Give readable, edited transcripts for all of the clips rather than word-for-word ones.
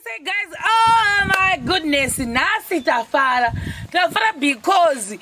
say, guys, oh my goodness, nasi Tafara because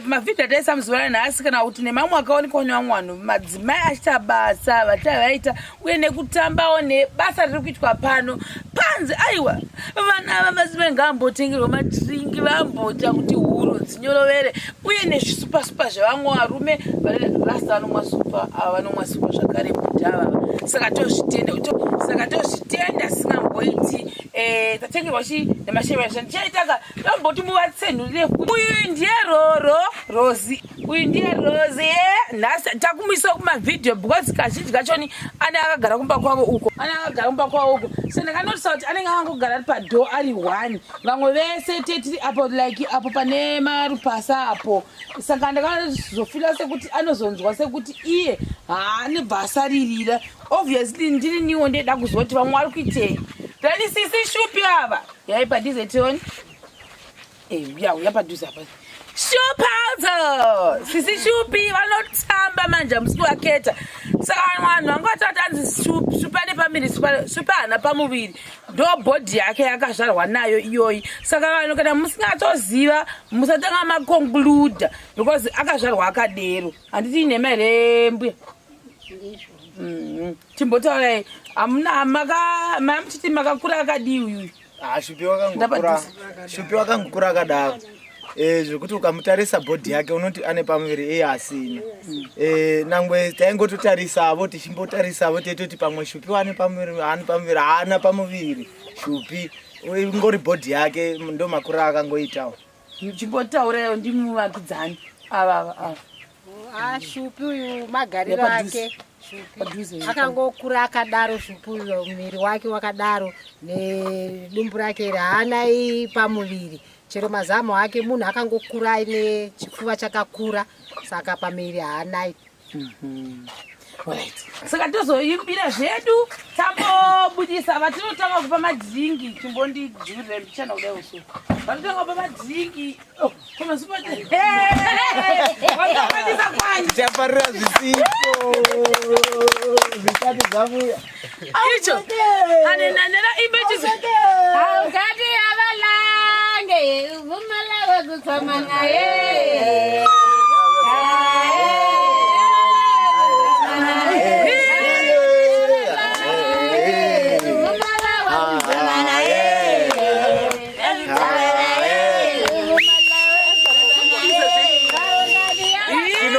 mavideo desa mzwala nasi kana kuti nemamu akaoneka wanywanwanu madzimai achitabasa vachavaita uye nekutambawo nebasa riri kuitwa pano panze aiwa vana vamadzimai ngaambotengerwa madhiringi vambota kuti huro dzinyorovere uye nezvisupa zvevamwe varume rasta vanomwa supa ava vanomwa supa zvakare bhudha saka tozvitenda singamboiti tatengerwa nemashevesha ndichaitaka tomboti muvatsenhurire uyu ndiye Rossy uyu ndiye Rossy nhasi takumuisa kumavideo because kazhinji kachoni ane akagara kumba kwavo uko so ndakanotisa kuti anenge angogara ari padho ari 1 vamwe vese tetiri apo like apo pane marupasa apo saka ndakanozofila sekuti anozonzwa sekuti iye haane basa ririra obviously ndiri niwo ndeda kuzoti vamwe vari kuitei ndani sisi shupi ava yaipadhize tioni uya padhuze apa Shupazo! Sisi shupi vanotamba manje musi waketa. Saka vanhu vangotata anzi shupa nepamiri shupa hana pamuviri. Ndo bhodhi yake yakazvarwa nayo iyoyi. Saka vanhu kana musingatoziva musatanga makonkluda because akazvarwa akadero. Handiti nemarembe. Timbotaurai amuna mamuchiti makakura akadii uyu. Shupi wakangokura akadaro. Zvekuti ukamutarisa bhodhi yake unoti ane pamuviri asina. Nangwe taingototarisavo tichimbotarisavo teitoti pamwe shupi wane pamuviri haana pamuviri shupi ingori bhodhi yake ndo makura akangoitawo. Chimbotaurayo ndimuvakidzani ava shupi uyu magariro ake akangokura akadaro shupi uyu muviri wake wakadaro nedumbu rake haana pamuviri. Chero mazamo ake munhu akangokura aine chipfuva chakakura saka pamiri haanai. Alright. Saka tozoimbira zvedu tambobudisa vatinotanga kupa madhiringi chimbondidzurire mbichana kudai usu vatotanga kupa madhiringi komasupaavadisa kwani tichaparira zvisipo zvisati zvamuya icho anenanera imbechizo aukati avalange uvumala wekutsamana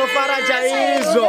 Tafara chaizo.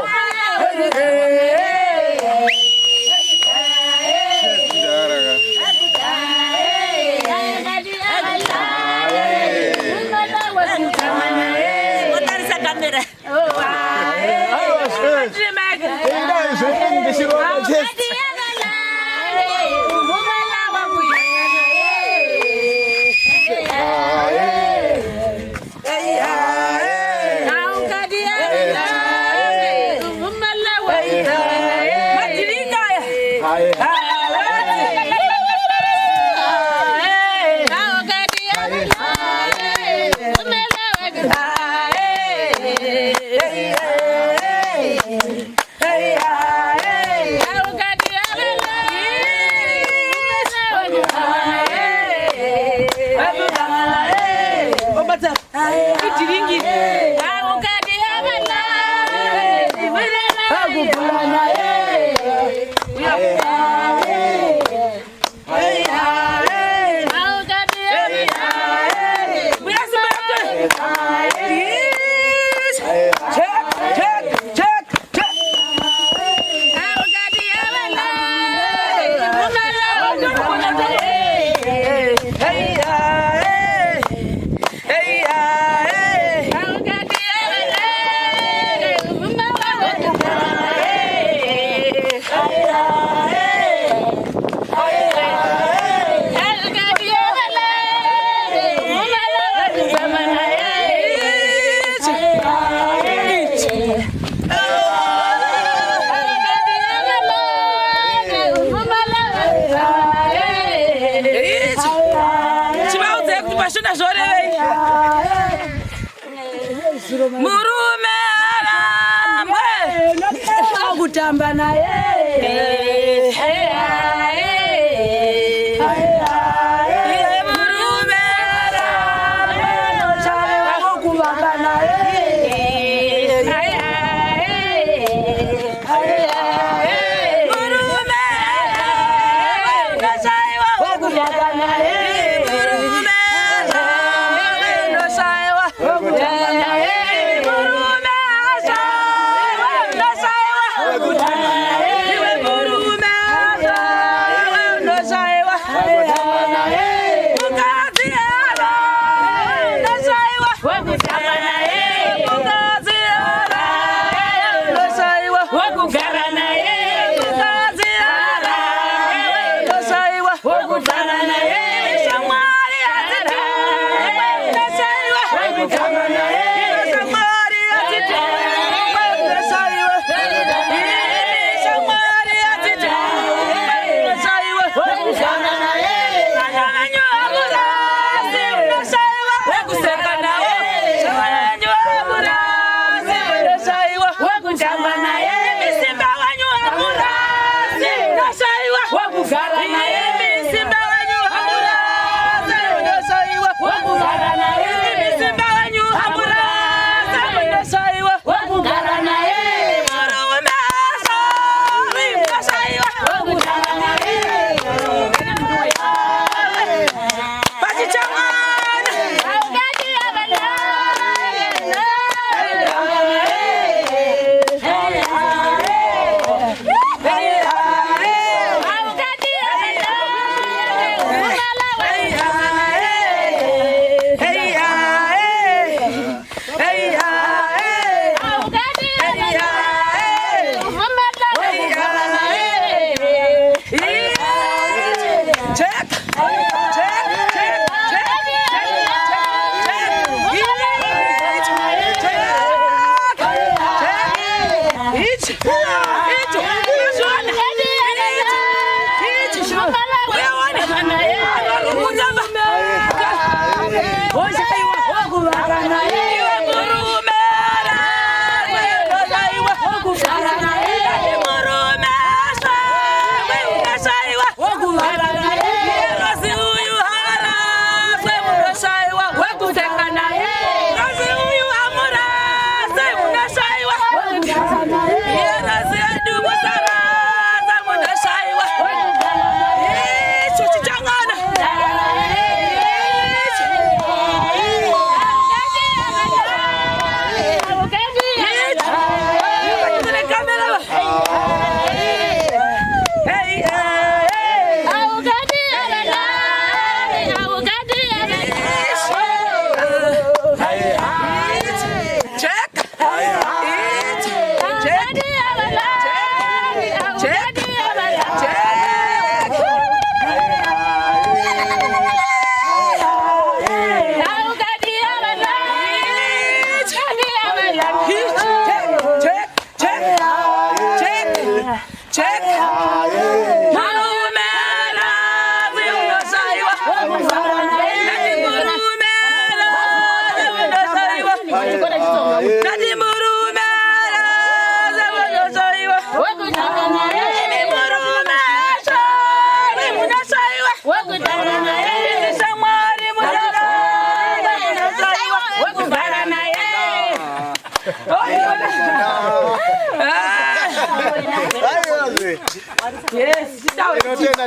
Murume arambe kutamba naye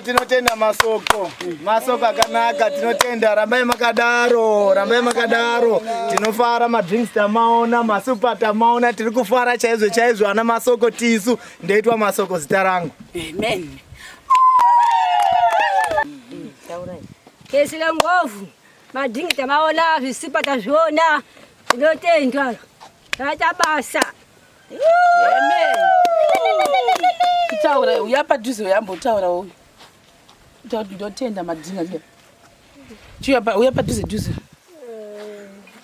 Tinotenda masoko akanaka, tinotenda rambai makadaro, tinofara madrinks tamaona, masupa tamaona, tiri kufara chaizvo ana masoko tisu, ndeitwa masoko zita rangu. Amen. Kesi la ngovu, madrinks tamaona, visipa tazviona, tinotenda. Basa. Amen. Taura uyapadhuze uyambotaura wewe. Ndotenda madzinga ke. Chiya uyapadhuze dhuze.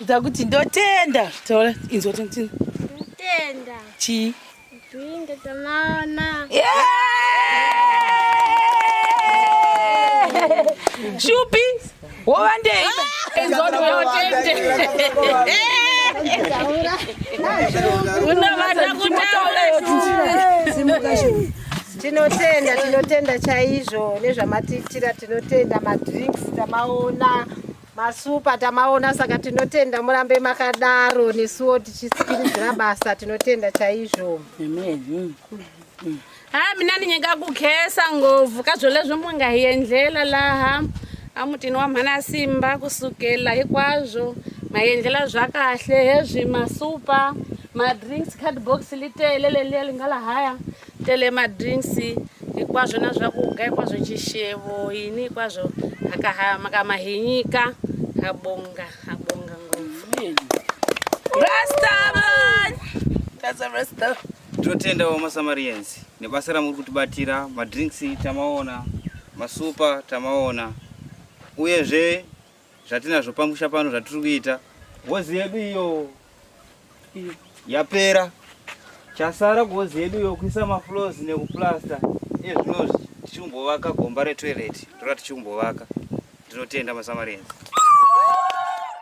Ndakuti ndotenda. Taura inzotenda. Ndotenda. Chi. Ndinge tamaona. Shupi. Wowandei. Inzoto yotende. Tinotenda chaizvo nezvamatitira, tinotenda madrinks tamaona, masupa tamaona, saka tinotenda murambe makadaro nesuwo tichisikiridzira basa, tinotenda chaizvo. Amen. Mina ndinyenga kukhesa ngovu kazolezvo mungahiendlela laha amutini wa mhana simba kusukela hikwazvo maendlela zvakahle hezvi masupa madrinks cardbox litele leliya lingala haya tele madrinks hikwazvo na zvakudya hikwazvo chishevo ini hikwazvo makamahinyika habonga ngopfu Rastaman! That's a rasta. Totenda wa Masamarians nebasa ramuri kutibatira madrinks tamaona masupa tamaona uyezve zvatinazvo pamusha pano zvatiri kuita gozi yedu iyo yapera chasara gozi yedu iyo kuisa mafloors nekuplasta ezvino tichimbovaka gomba retoilet tora tichimbovaka tinotenda Masamarians.